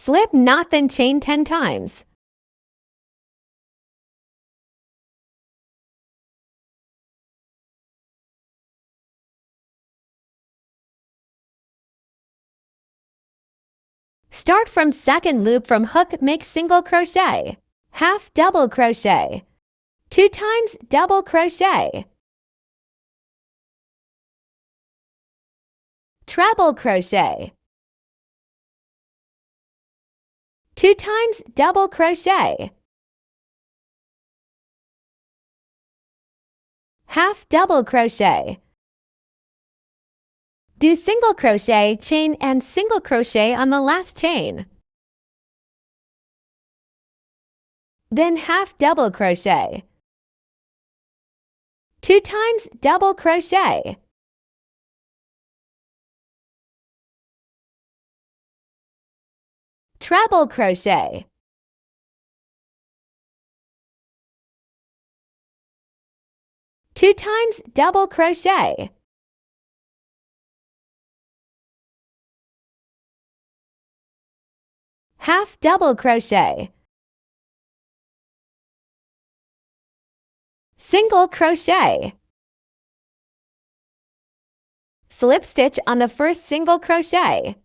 Slip knot then chain 10 times. Start from second loop from hook, make single crochet, half double crochet, 2 times double crochet, treble crochet, 2 times double crochet, half double crochet. Do single crochet, chain, and single crochet on the last chain. Then half double crochet, 2 times double crochet, treble crochet, two times double crochet, half double crochet, single crochet. Slip stitch on the first single crochet.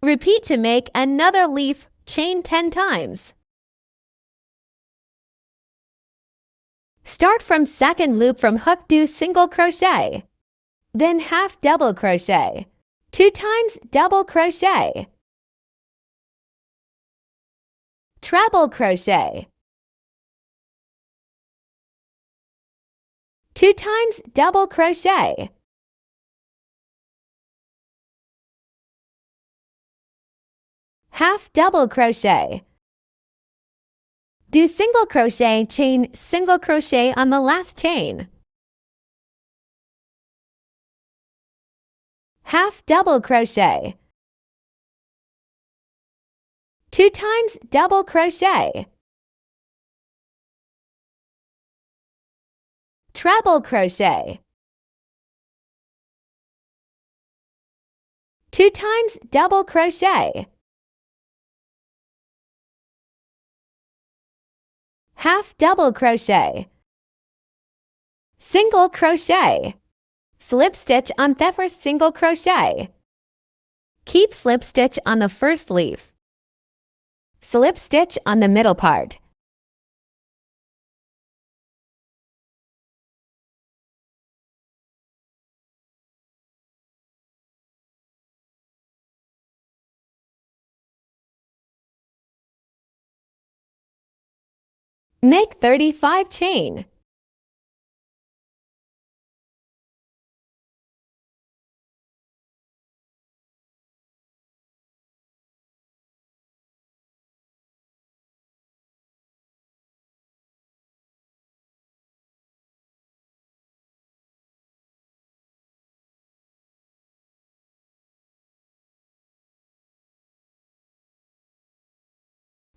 Repeat to make another leaf, chain 10 times. Start from second loop from hook, do single crochet, then half double crochet, 2 times double crochet, treble crochet, 2 times double crochet, half double crochet. Do single crochet, chain, single crochet on the last chain. Half double crochet, 2 times double crochet, treble crochet, 2 times double crochet, half double crochet, single crochet. Slip stitch on the first single crochet. Keep slip stitch on the first leaf. Slip stitch on the middle part. Make 35 chain.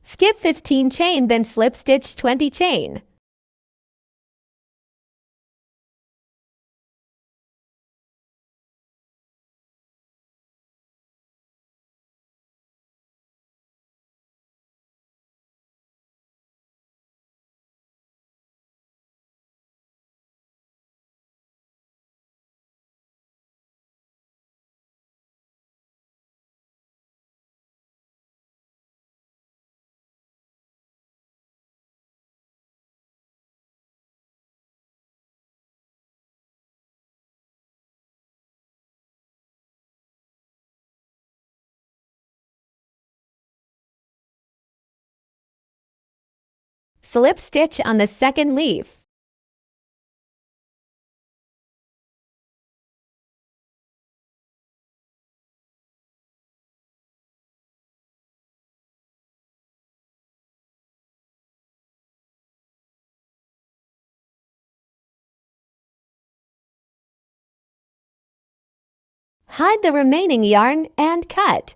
Skip 15 chain, then slip stitch 20 chain. Slip stitch on the second leaf. Hide the remaining yarn and cut.